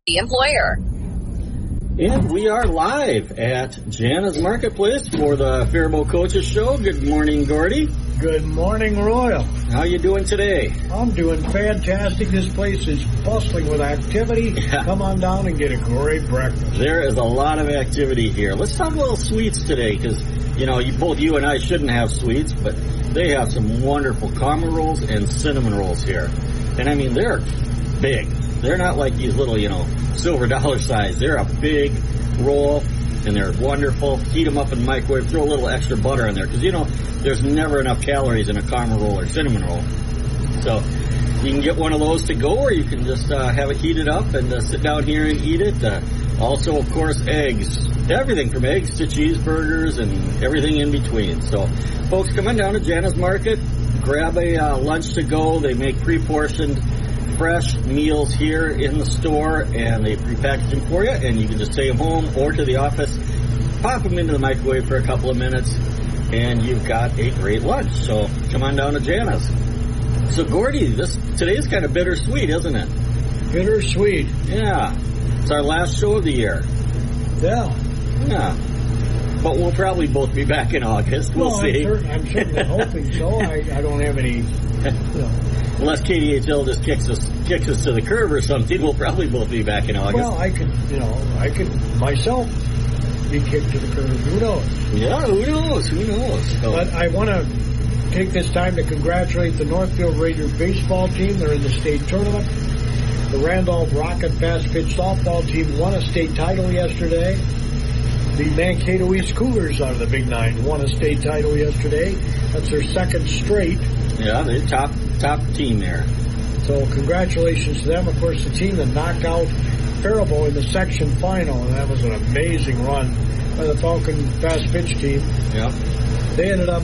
The employer. And we are live at Jana's Marketplace for the Faribault Coaches Show. Good morning, Gordy. Good morning, Royal. How you doing today? I'm doing fantastic. This place is bustling with activity. Yeah. Come on down and get a great breakfast. There is a lot of activity here. Let's talk a little sweets today because, both you and I shouldn't have sweets, but they have some wonderful caramel rolls and cinnamon rolls here. And, I mean, they're big. They're not like these little, silver dollar size. They're a big roll, and they're wonderful. Heat them up in the microwave. Throw a little extra butter in there because, there's never enough calories in a caramel roll or cinnamon roll. So you can get one of those to go, or you can just have it heated up and sit down here and eat it. Also, of course, eggs. Everything from eggs to cheeseburgers and everything in between. So, folks, come on down to Jana's Market. Grab a lunch to go. They make pre-portioned fresh meals here in the store, and they prepackage them for you, and you can just take them home or to the office, pop them into the microwave for a couple of minutes, and you've got a great lunch. So come on down to Jana's. So Gordy, today's kind of bittersweet, isn't it? Bittersweet. Yeah. It's our last show of the year. Yeah. But we'll probably both be back in August. We'll see. I'm certainly hoping so. I don't have any, Unless KDHL just kicks us to the curb or something, we'll probably both be back in August. Well, I could myself be kicked to the curb. Who knows? Yeah, who knows? So. But I want to take this time to congratulate the Northfield Raiders baseball team. They're in the state tournament. The Randolph Rocket fast pitch softball team won a state title yesterday. The Mankato East Cougars out of the Big Nine won a state title yesterday. That's their second straight. Yeah, they're top team there. So congratulations to them. Of course, the team that knocked out Faribault in the section final, and that was an amazing run by the Falcon fast pitch team. Yeah. They ended up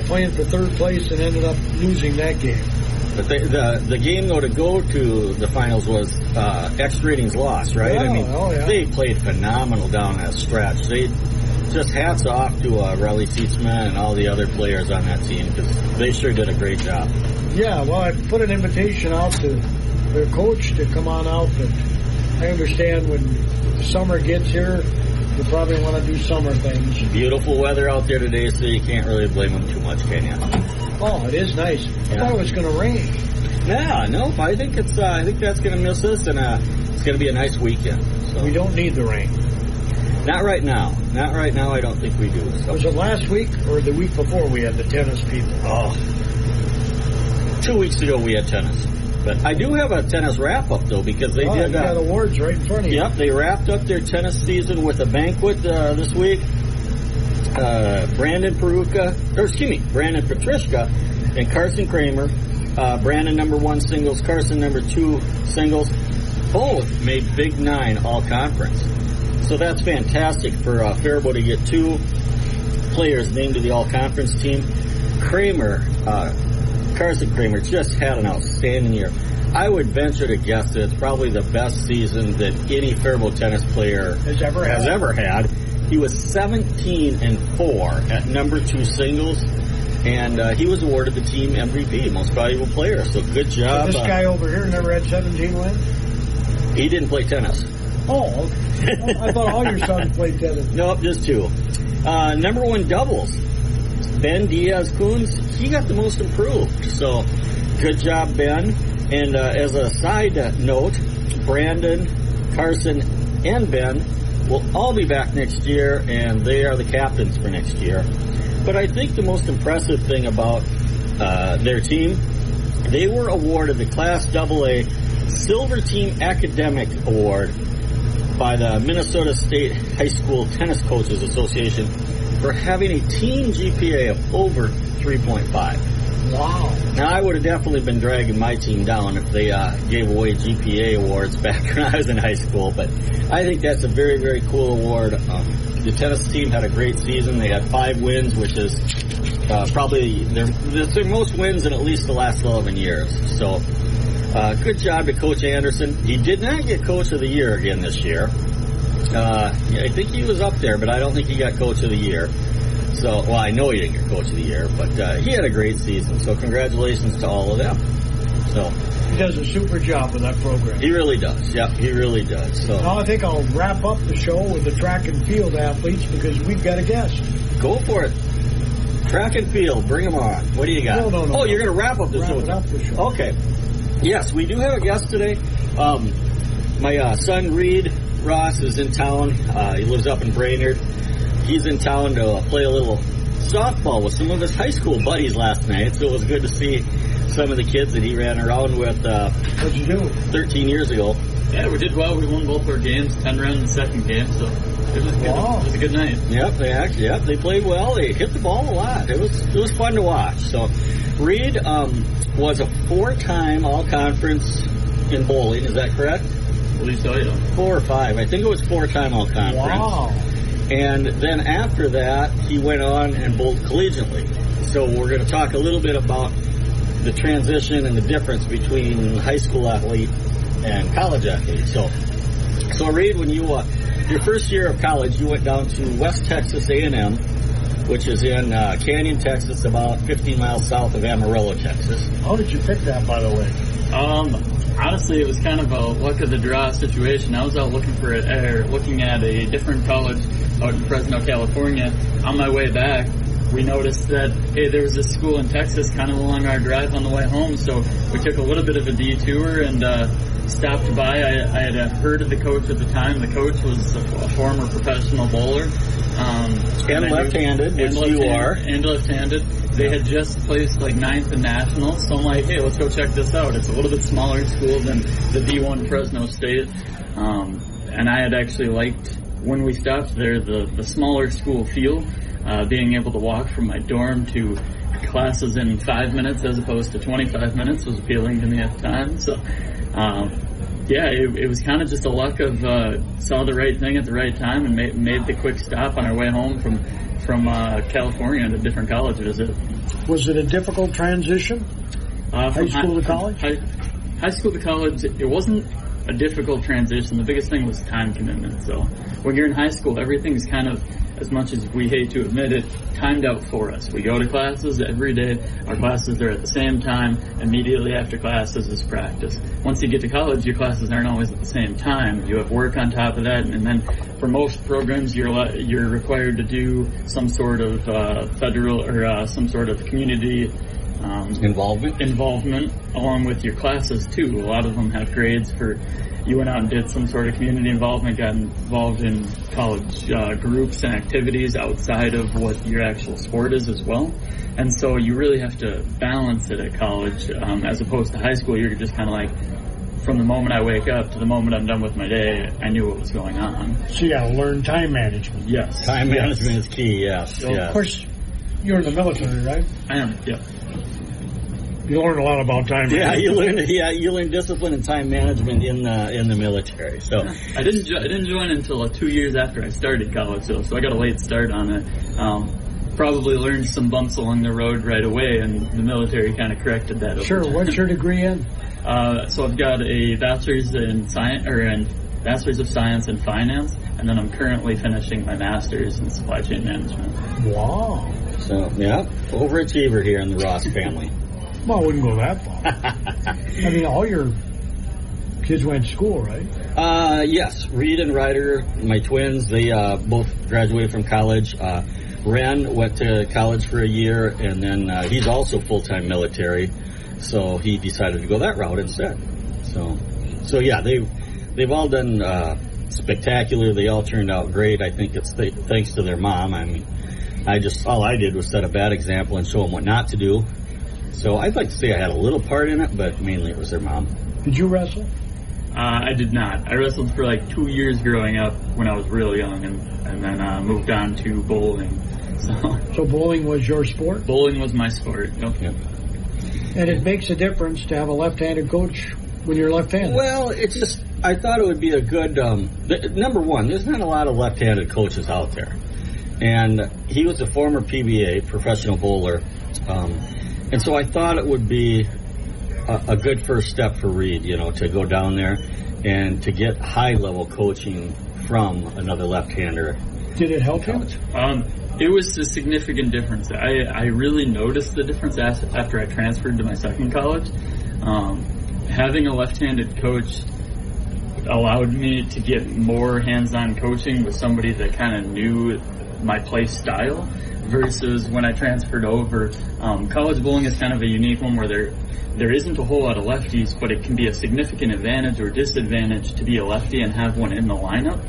playing for third place and ended up losing that game. But the game, though, to go to the finals was extra innings loss, right? Yeah, They played phenomenal down that stretch. They just hats off to Riley Seatsman and all the other players on that team because they sure did a great job. Yeah, well, I put an invitation out to their coach to come on out, but I understand when summer gets here, you probably want to do summer things. Beautiful weather out there today, so you can't really blame them too much, can you? Oh, it is nice. I thought it was going to rain. Yeah, no, I think that's going to miss us, and it's going to be a nice weekend. So. We don't need the rain. Not right now. I don't think we do. So. Was it last week or the week before we had the tennis people? Oh, 2 weeks ago we had tennis. But I do have a tennis wrap-up, though, because they did... you got awards right in front of you. Yep, they wrapped up their tennis season with a banquet this week. Brandon Petrushka and Carson Kramer. Brandon number 1 singles, Carson number 2 singles. Both made Big Nine all-conference. So that's fantastic for Faribault to get 2 players named to the all-conference team. Carson Kramer just had an outstanding year. I would venture to guess that it's probably the best season that any Faribault tennis player has ever had. He was 17-4 at number 2 singles, and he was awarded the team MVP, most valuable player. So good job. So this guy over here never had 17 wins? He didn't play tennis. Oh, okay. I thought all your sons played tennis. Nope, just 2. Number 1 doubles. Ben Diaz-Coons, he got the most improved. So good job, Ben. And as a side note, Brandon, Carson, and Ben will all be back next year, and they are the captains for next year. But I think the most impressive thing about their team, they were awarded the Class AA Silver Team Academic Award by the Minnesota State High School Tennis Coaches Association for having a team GPA of over 3.5. Wow. Now, I would have definitely been dragging my team down if they gave away GPA awards back when I was in high school, but I think that's a very, very cool award. The tennis team had a great season. They had 5 wins, which is probably their most wins in at least the last 11 years. So good job to Coach Anderson. He did not get Coach of the Year again this year. I think he was up there, but I don't think he got Coach of the Year. So, well, I know he didn't get Coach of the Year, but he had a great season. So congratulations to all of them. So he does a super job with that program. He really does. Yep, he really does. So now I think I'll wrap up the show with the track and field athletes because we've got a guest. Go for it. Track and field, bring them on. What do you got? No. Oh, you're going to wrap up the show. Okay. Yes, we do have a guest today. My son, Reed Ross, is in town. He lives up in Brainerd. He's in town to play a little softball with some of his high school buddies last night, so it was good to see some of the kids that he ran around with What'd you do? 13 years ago. Yeah, we did well. We won both our games, 10 rounds in the second game, so it was good. Wow. It was a good night. Yep, they played well. They hit the ball a lot. It was fun to watch. So Reed was a 4-time all-conference in bowling. Is that correct? I believe so, yeah. 4 or 5. I think it was 4-time all-conference. Wow. And then after that, he went on and bowled collegiately. So we're going to talk a little bit about the transition and the difference between high school athlete and college athlete. So Reed, when you your first year of college, you went down to West Texas A&M, which is in Canyon, Texas, about 15 miles south of Amarillo, Texas. How did you pick that, by the way? Honestly, it was kind of a luck of the draw situation. I was out looking at a different college out in Fresno, California. On my way back, we noticed that, hey, there was this school in Texas kind of along our drive on the way home, so we took a little bit of a detour and stopped by. I had heard of the coach at the time. The coach was a former professional bowler. And left-handed, which you are. And left-handed. They had just placed like 9th in nationals, so I'm like, hey, let's go check this out. It's a little bit smaller school than the D1 Fresno State. And I had actually liked, when we stopped there, the smaller school feel. Being able to walk from my dorm to classes in 5 minutes as opposed to 25 minutes was appealing to me at the time. So, it was kind of just a luck of saw the right thing at the right time and made the quick stop on our way home from California to a different college visit. Was it a difficult transition? High school to college? High school to college, it wasn't a difficult transition. The biggest thing was time commitment. So when you're in high school, everything's kind of, as much as we hate to admit it, timed out for us. We go to classes every day. Our classes are at the same time. Immediately after classes is practice. Once you get to college, your classes aren't always at the same time. You have work on top of that, and then for most programs, you're required to do some sort of federal or some sort of community involvement along with your classes too. A lot of them have grades for. You went out and did some sort of community involvement, got involved in college groups and activities outside of what your actual sport is as well. And so you really have to balance it at college as opposed to high school. You're just kind of like, from the moment I wake up to the moment I'm done with my day, I knew what was going on. So you got to learn time management. Yes. Time management is key, yes. So, of course, you're in the military, right? I am, yeah. You learn a lot about time management. You learn discipline and time management in the military. So I didn't join until 2 years after I started college, so I got a late start on it. Probably learned some bumps along the road right away, and the military kind of corrected that. Sure. What's your degree in? So I've got a bachelor's in science, or in bachelor's of science in finance, and then I'm currently finishing my master's in supply chain management. Wow. So yeah, overachiever here in the Ross family. Well, I wouldn't go that far. I mean, all your kids went to school, right? Yes. Reed and Ryder, my twins, they both graduated from college. Ren went to college for a year, and then he's also full-time military, so he decided to go that route instead. So yeah, they've all done spectacular. They all turned out great. I think it's thanks to their mom. I mean, all I did was set a bad example and show them what not to do. So I'd like to say I had a little part in it, but mainly it was their mom. Did you wrestle? I did not. I wrestled for like 2 years growing up when I was real young, and then moved on to bowling. So bowling was your sport? Bowling was my sport. Yep. And it makes a difference to have a left-handed coach when you're left-handed. Well, it's just, I thought it would be a good, number one, there's not a lot of left-handed coaches out there. And he was a former PBA, professional bowler. And so I thought it would be a good first step for Reed, to go down there and to get high-level coaching from another left-hander. Did it help you? It was a significant difference. I really noticed the difference after I transferred to my second college. Having a left-handed coach allowed me to get more hands-on coaching with somebody that kind of knew my play style versus when I transferred over. College bowling is kind of a unique one where there isn't a whole lot of lefties, but it can be a significant advantage or disadvantage to be a lefty and have one in the lineup.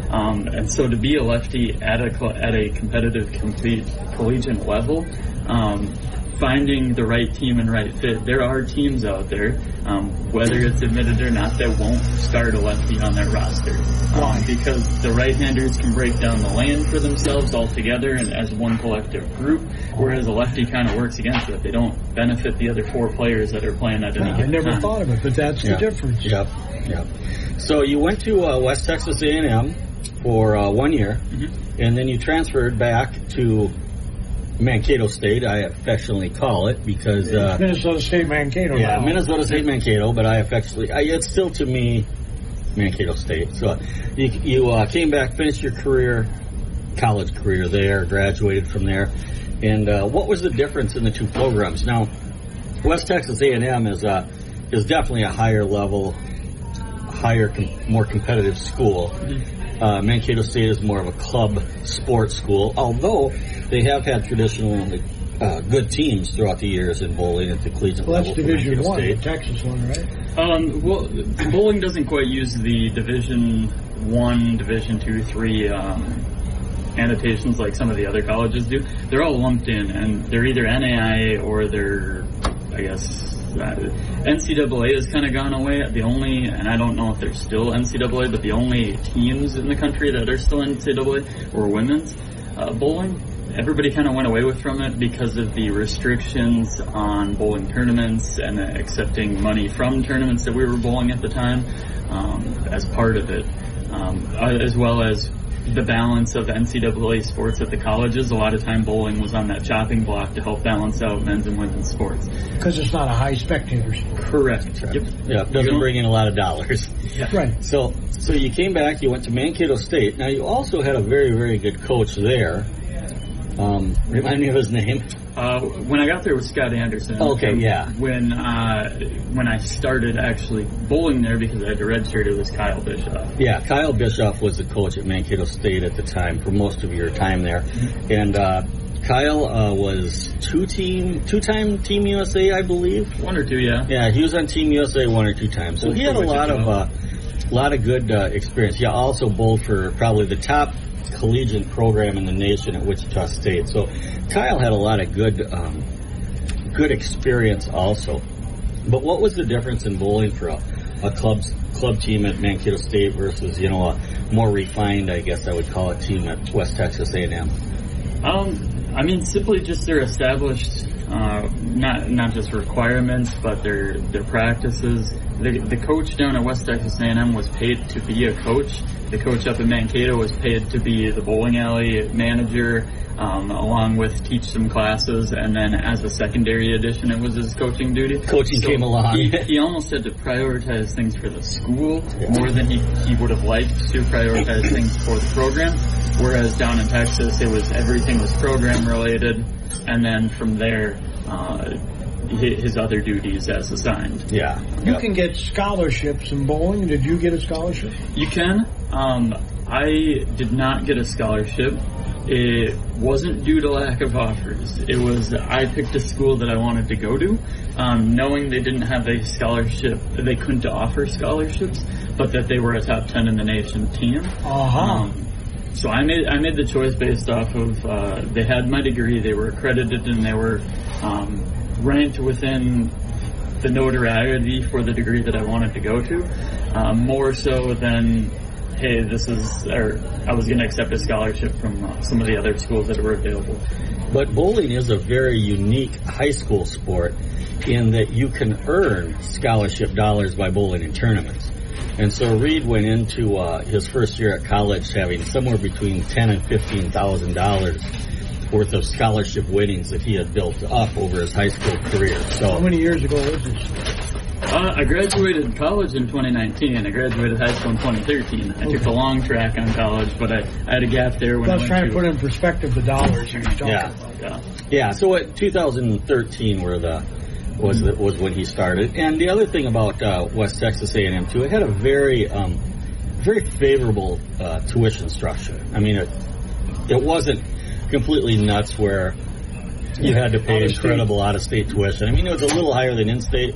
And so to be a lefty at a competitive, complete collegiate level, finding the right team and right fit. There are teams out there, whether it's admitted or not, that won't start a lefty on their roster because the right-handers can break down the lane for themselves altogether and as one collective group, whereas a lefty kind of works against it. They don't benefit the other 4 players that are playing at any given time. I never thought of it, but that's the difference. Yep. So you went to West Texas A&M for 1 year, and then you transferred back to Mankato State, I affectionately call it, because Minnesota State Mankato. Yeah, Minnesota State Mankato, but it's still to me Mankato State. So you came back, finished your college career there, graduated from there, and what was the difference in the 2 programs? Now, West Texas A&M is definitely a higher level, more competitive school. Mankato State is more of a club sports school, although they have had traditionally good teams throughout the years in bowling at the collegiate level. That's Division 1, the Texas one, right? Well, bowling doesn't quite use the Division 1, Division 2, 3 annotations like some of the other colleges do. They're all lumped in, and they're either NAIA or they're, I guess, NCAA has kind of gone away. And I don't know if they're still NCAA, but the only teams in the country that are still NCAA were women's bowling. Everybody kind of went away from it because of the restrictions on bowling tournaments and accepting money from tournaments that we were bowling at the time as part of it, as well as the balance of NCAA sports at the colleges. A lot of time bowling was on that chopping block to help balance out men's and women's sports. Because it's not a high spectator sport. Correct. Yep. Yeah, it doesn't bring in a lot of dollars. Yeah. Right. So you came back, you went to Mankato State. Now you also had a very, very good coach there. Remind me of his name. When I got there, it was Scott Anderson. Okay, yeah. When I started actually bowling there, because I had to redshirt, it was Kyle Bischoff. Yeah, Kyle Bischoff was the coach at Mankato State at the time for most of your time there. And Kyle was two-time Team USA, I believe. 1 or 2, yeah. Yeah, he was on Team USA 1 or 2 times. So he had a lot of good experience. He also bowled for probably the top collegiate program in the nation at Wichita State. So Kyle had a lot of good experience also. But what was the difference in bowling for a club team at Mankato State versus, a more refined, I guess I would call it, team at West Texas A&M? Simply just their established, not just requirements, but their practices. The coach down at West Texas A&M was paid to be a coach. The coach up in Mankato was paid to be the bowling alley manager, along with teach some classes, and then as a secondary addition, it was his coaching duty. Coaching came along. He almost had to prioritize things for the school more than he would have liked to prioritize things for the program. Whereas down in Texas, everything was program related, and then from there, his other duties as assigned. Yeah. You can get scholarships in bowling. Did you get a scholarship? You can. I did not get a scholarship. It wasn't due to lack of offers. It was I picked a school that I wanted to go to, knowing they didn't have a scholarship. They couldn't offer scholarships, but that they were a top 10 in the nation team. So I made the choice based off of they had my degree, they were accredited, and they were ranked within the notoriety for the degree that I wanted to go to, more so than, hey, I was going to accept a scholarship from some of the other schools that were available. But bowling is a very unique high school sport in that you can earn scholarship dollars by bowling in tournaments. And so Reed went into his first year at college having somewhere between $10,000 and $15,000 worth of scholarship winnings that he had built up over his high school career. So, how many years ago was this? I graduated college in 2019. I graduated high school in 2013. I took the long track on college, but I had a gap there when I was trying to put in perspective the dollars you're talking about. Yeah, so at 2013 were the was when he started. And the other thing about West Texas A&M too, it had a very favorable tuition structure. I mean, it wasn't completely nuts where you had to pay incredible out-of-state tuition. I mean, it was a little higher than in-state,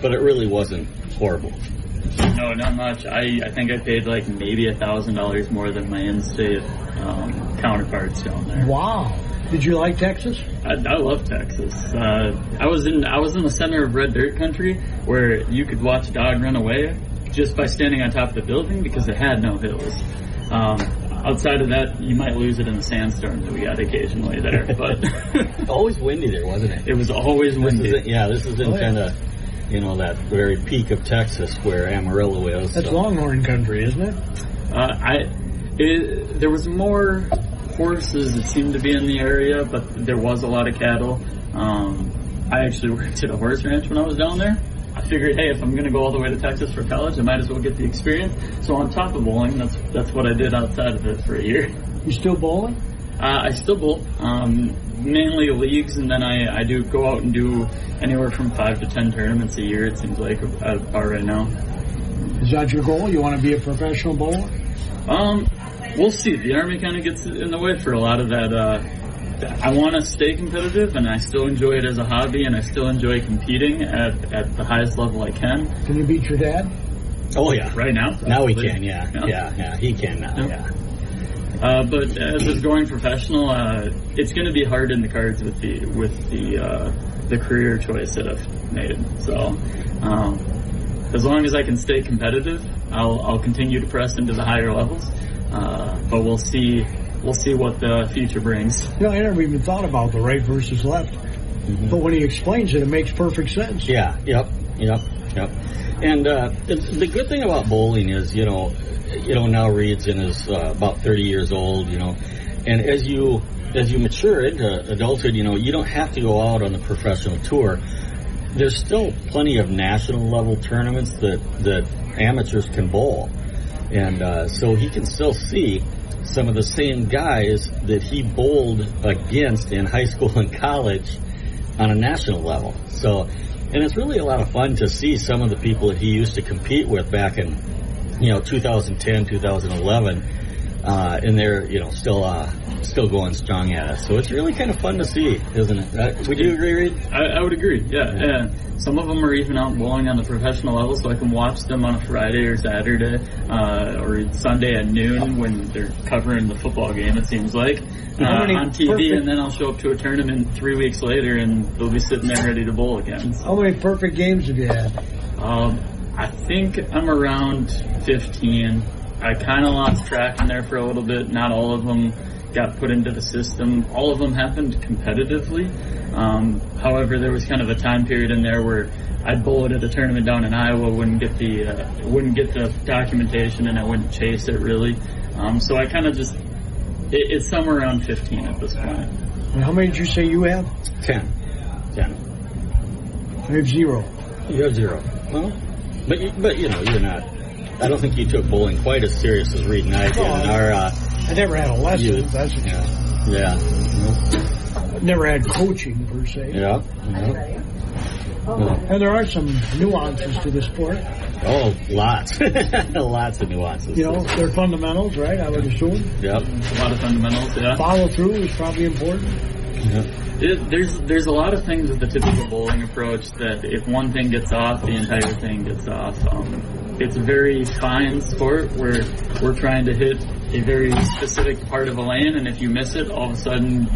but it really wasn't horrible. No, not much. I think I paid like maybe $1,000 more than my in-state counterparts down there. Wow. Did you like Texas? I love Texas. I was in the center of red dirt country where you could watch a dog run away just by standing on top of the building because it had no hills. Outside of that, you might lose it in the sandstorm that we got occasionally there. But always windy there, wasn't it? It was always windy. This is in kind of, that very peak of Texas where Amarillo is. That's Longhorn country, isn't it? There was more horses that seemed to be in the area, but there was a lot of cattle. I actually worked at a horse ranch when I was down there. I figured, hey, if I'm going to go all the way to Texas for college, I might as well get the experience. So on top of bowling, that's what I did outside of it for a year. You still bowling? I still bowl, mainly leagues, and then I do go out and do anywhere from 5 to 10 tournaments a year, it seems like, about right now. Is that your goal? You want to be a professional bowler? We'll see. The Army kind of gets in the way for a lot of that. I want to stay competitive, and I still enjoy it as a hobby, and I still enjoy competing at the highest level I can. Can you beat your dad? Oh, yeah. Right now? Now he can, yeah. He can now, yeah. But as it's going professional, it's going to be hard in the cards with the career choice that I've made. So as long as I can stay competitive, I'll continue to press into the higher levels. But we'll see what the future brings. I never even thought about the right versus left. Mm-hmm. But when he explains it, it makes perfect sense. Yeah. Yep. And the good thing about bowling is, now Reed's in his about 30 years old, and as you mature into adulthood, you don't have to go out on the professional tour. There's still plenty of national level tournaments that amateurs can bowl, and so he can still see some of the same guys that he bowled against in high school and college on a national level. So, and it's really a lot of fun to see some of the people that he used to compete with back in 2010, 2011, and they're, still going strong at it. So it's really kind of fun to see, isn't it? Would you agree, Reed? I would agree, yeah. And some of them are even out bowling on the professional level, so I can watch them on a Friday or Saturday or Sunday at noon when they're covering the football game, it seems like, on TV, and then I'll show up to a tournament 3 weeks later, and they'll be sitting there ready to bowl again. So. How many perfect games have you had? I think I'm around 15. I kind of lost track in there for a little bit. Not all of them got put into the system. All of them happened competitively. However, there was kind of a time period in there where I'd bowl it at a tournament down in Iowa, wouldn't get the documentation, and I wouldn't chase it really. So I kind of just it's somewhere around 15 at this point. And how many did you say you have? 10. I have 0. You have 0. Well, but you're not. I don't think you took bowling quite as serious as Reed and I did. I never had a lesson. That's yeah. I've never had coaching per se. Yeah. And there are some nuances to the sport. Oh, lots. Lots of nuances. They're fundamentals, right? I would assume. Yep. A lot of fundamentals, yeah. Follow through is probably important. Yep. There's a lot of things with the typical bowling approach that if one thing gets off, the entire thing gets off. It's a very fine sport where we're trying to hit a very specific part of a lane, and if you miss it, all of a sudden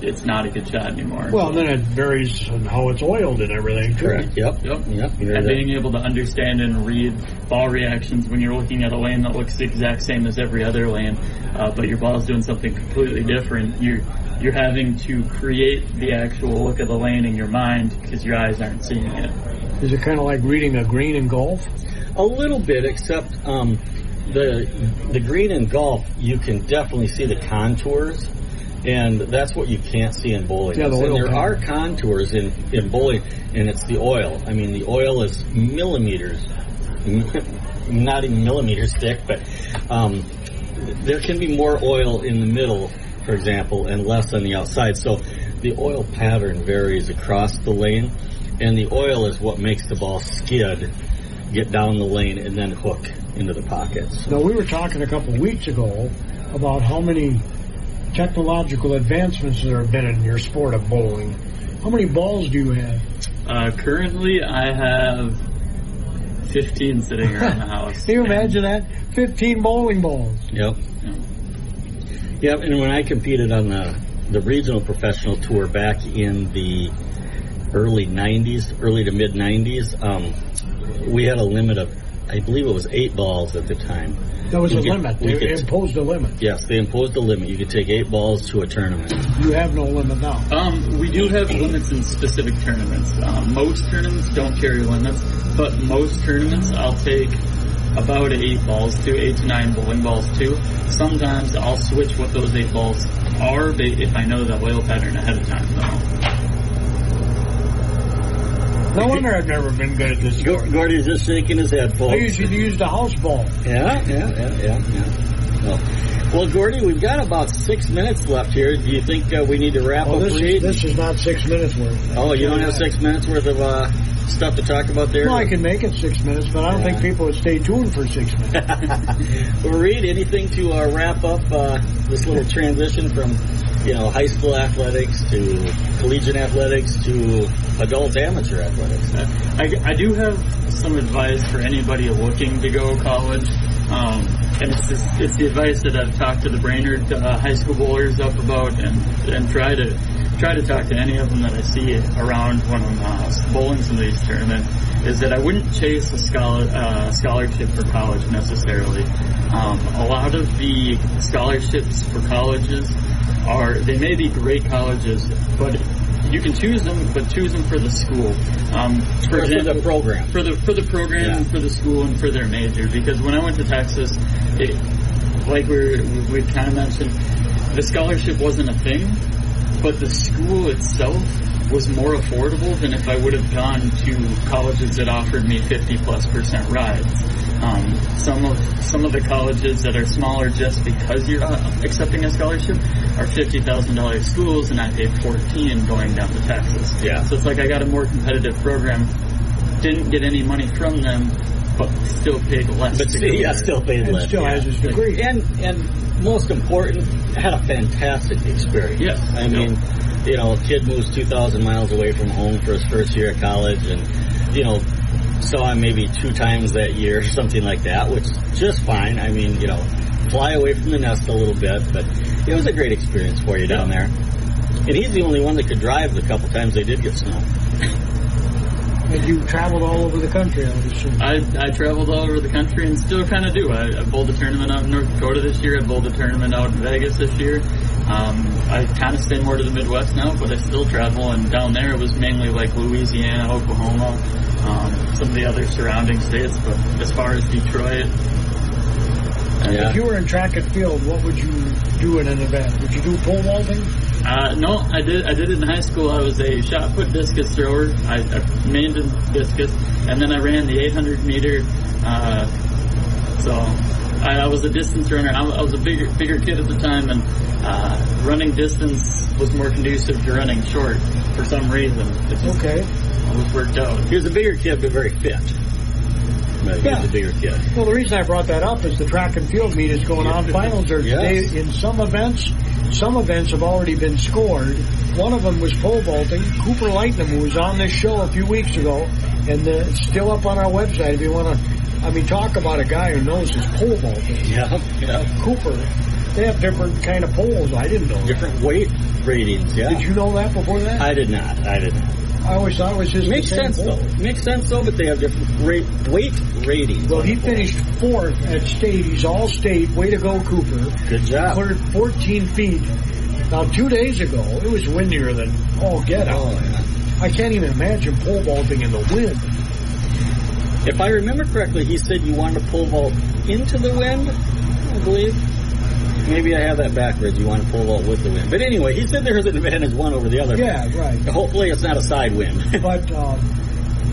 it's not a good shot anymore. Well, then it varies on how it's oiled and everything, too. Correct. Yep. And being able to understand and read ball reactions when you're looking at a lane that looks the exact same as every other lane, but your ball's doing something completely different. You're having to create the actual look of the lane in your mind because your eyes aren't seeing it. Is it kind of like reading a green in golf? A little bit, except the green in golf, you can definitely see the contours, and that's what you can't see in bowling. Yeah, there are contours in bowling, and it's the oil. I mean, the oil is millimeters, not even millimeters thick, but there can be more oil in the middle, for example, and less on the outside. So the oil pattern varies across the lane. and the oil is what makes the ball skid, get down the lane, and then hook into the pockets. Now, we were talking a couple weeks ago about how many technological advancements there have been in your sport of bowling. How many balls do you have? Currently, I have 15 sitting around the house. Can you imagine that? 15 bowling balls. Yep. Yep, and when I competed on the regional professional tour back in the early to mid 90s, we had a limit of, I believe it was 8 balls at the time. That was a limit. They imposed a limit. Yes, they imposed a limit. You could take 8 balls to a tournament. You have no limit now. We do have limits in specific tournaments. Most tournaments don't carry limits, but most tournaments I'll take about 8 balls to 8 to 9 bowling balls to. Sometimes I'll switch what those 8 balls are if I know the oil pattern ahead of time, though. No wonder I've never been good at this. Gordy's just shaking his head, folks. I usually use the house ball. Yeah. Well, Gordy, we've got about 6 minutes left here. Do you think we need to wrap up? This is not 6 minutes worth. Oh, you don't have 6 minutes worth of stuff to talk about there? No, I can make it 6 minutes, but I don't think people would stay tuned for 6 minutes. Well, Reed, anything to wrap up this little transition from high school athletics to collegiate athletics to adult amateur athletics? I do have some advice for anybody looking to go college, and it's the advice that I've talked to the Brainerd high school bowlers up about, and try to talk to any of them that I see around when I'm bowling some of these tournaments, is that I wouldn't chase a scholarship for college necessarily. A lot of the scholarships for colleges they may be great colleges, but you can choose them, but choose them for the school. For example, the program. For the program, for the school, and for their major. Because when I went to Texas, like we kind of mentioned, the scholarship wasn't a thing, but the school itself was more affordable than if I would have gone to colleges that offered me 50+% rides. Some of the colleges that are smaller just because you're accepting a scholarship are $50,000 schools, and I paid $14,000 going down to Texas. Yeah. So it's like I got a more competitive program, didn't get any money from them, but still paid less. But still paid less. Still has his degree. And most important, had a fantastic experience. Yes. I mean, a kid moves 2,000 miles away from home for his first year of college, and saw him maybe 2 times that year, something like that, which is just fine. I mean, fly away from the nest a little bit, but it was a great experience for you down there. And he's the only one that could drive the couple times they did get snow. And you traveled all over the country, I would assume. I traveled all over the country and still kind of do. I bowled a tournament out in North Dakota this year. I bowled a tournament out in Vegas this year. I kind of stay more to the Midwest now, but I still travel. And down there it was mainly like Louisiana, Oklahoma, some of the other surrounding states. But as far as Detroit... If you were in track and field, what would you do in an event? Would you do pole vaulting? No, I did it in high school. I was a shot put discus thrower. I mained in discus, and then I ran the 800 meter. So I was a distance runner. I was a bigger kid at the time, and running distance was more conducive to running short for some reason. It just always worked out. He was a bigger kid, but very fit. He was a bigger kid. Well, the reason I brought that up is the track and field meet is going on. Finals are today in some events. Some events have already been scored. One of them was pole vaulting. Cooper Lightnum, who was on this show a few weeks ago, and it's still up on our website if you want to, talk about a guy who knows his pole vaulting. Yeah. Cooper. They have different kind of poles. I didn't know. Different weight ratings, yeah. Did you know that before that? I did not. I always thought it was just Makes sense, though, but they have different weight ratings. Well, he finished 4th at state. He's all state. Way to go, Cooper. Good job. Cleared 14 feet. Now, 2 days ago, it was windier than all get out. Oh, yeah. I can't even imagine pole vaulting in the wind. If I remember correctly, he said you wanted to pole vault into the wind, I believe. Maybe I have that backwards. You want to pole vault with the wind. But anyway, he said there's an advantage one over the other. Yeah, right. Hopefully it's not a side wind. But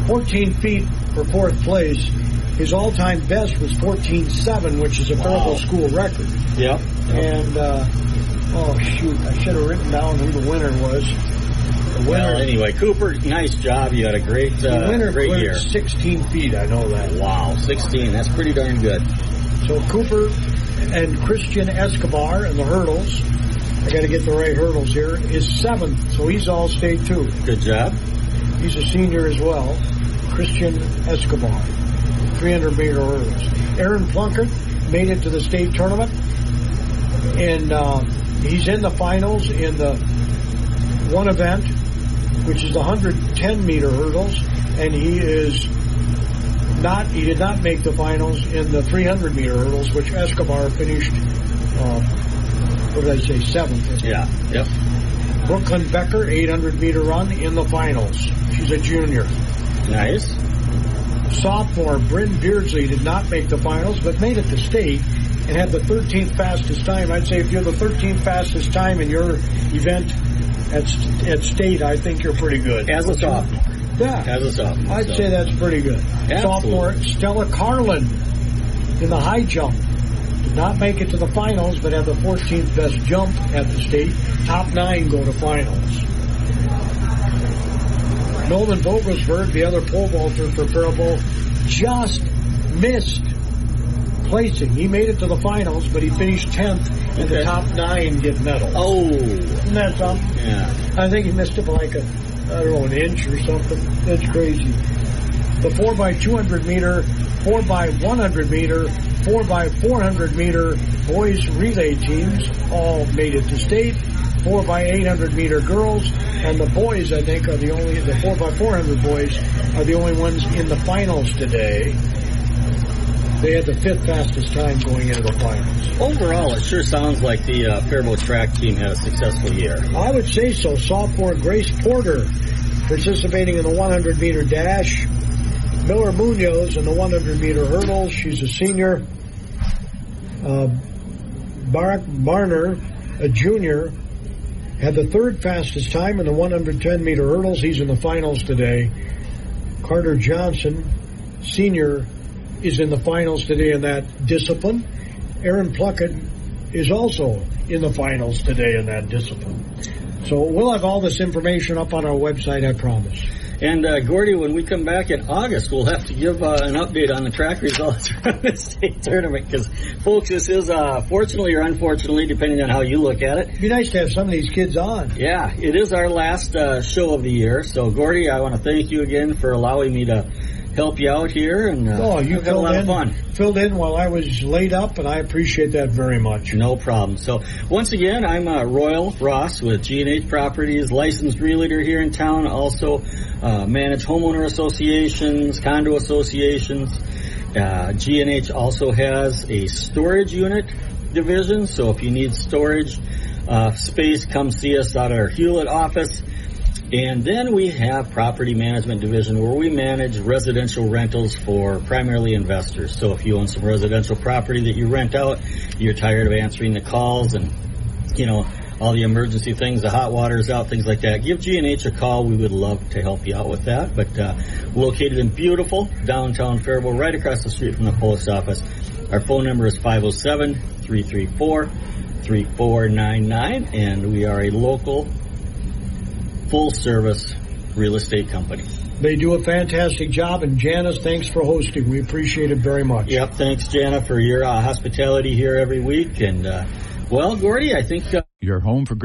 14 feet for 4th place. His all-time best was 14.7, which is a Faribault school record. Yep. And, I should have written down who the winner was. winner, well, anyway, Cooper, nice job. You had a great year. 16 feet, I know that. Wow, 16. That's pretty darn good. So Cooper and Christian Escobar in the hurdles, I got to get the right hurdles here, is 7th. So he's all-state, too. Good job. He's a senior as well. Christian Escobar, 300-meter hurdles. Aaron Plunkett made it to the state tournament, and he's in the finals in the one event, which is the 110-meter hurdles, and he did not make the finals in the 300-meter hurdles, which Escobar finished, 7th. Yeah, yep. Brooklyn Becker, 800-meter run in the finals. She's a junior. Nice. Sophomore Bryn Beardsley did not make the finals, but made it to state and had the 13th fastest time. I'd say if you're the 13th fastest time in your event at state, I think you're pretty good. As a sophomore. Yeah. As a sophomore. I'd say that's pretty good. Absolutely. Sophomore Stella Carlin in the high jump. Did not make it to the finals, but had the 14th best jump at the state. Top 9 go to finals. Nolan Vogelsberg, the other pole vaulter for Faribault, just missed placing. He made it to the finals, but he finished 10th, and the top 9 get medals. Oh. Isn't that something? Yeah. I think he missed it by like an inch or something. That's crazy. The 4x200 meter, 4x100 meter, 4x400 meter boys relay teams all made it to state. 4x800 meter girls, and the boys, I think, the 4x400 boys are the only ones in the finals today. They had the 5th fastest time going into the finals. Overall, it sure sounds like the Faribault track team had a successful year. I would say so. Sophomore Grace Porter participating in the 100-meter dash. Miller Munoz in the 100-meter hurdles. She's a senior. Barak Barner, a junior, had the 3rd fastest time in the 110-meter hurdles. He's in the finals today. Carter Johnson, senior, is in the finals today in that discipline. Aaron Plunkett is also in the finals today in that discipline. So we'll have all this information up on our website, I promise. And, Gordy, when we come back in August, we'll have to give an update on the track results from the state tournament. Because, folks, this is, fortunately or unfortunately, depending on how you look at it. It'd be nice to have some of these kids on. Yeah, it is our last show of the year. So, Gordy, I want to thank you again for allowing me to help you out here. And you had a lot of fun. Filled in while I was laid up, and I appreciate that very much. No problem. So, once again, I'm Royal Ross with G&H Properties, licensed realtor here in town. Also, manage homeowner associations, condo associations. G&H also has a storage unit division. So, if you need storage space, come see us at our Hewlett office. And then we have property management division where we manage residential rentals for primarily investors. So if you own some residential property that you rent out, you're tired of answering the calls and, all the emergency things, the hot water's out, things like that, give G&H a call. We would love to help you out with that. But located in beautiful downtown Faribault, right across the street from the post office. Our phone number is 507-334-3499, and we are a local full-service real estate company. They do a fantastic job, and Janice, thanks for hosting. We appreciate it very much. Yep, thanks, Jana, for your hospitality here every week. And, Gordy, I think... Your home for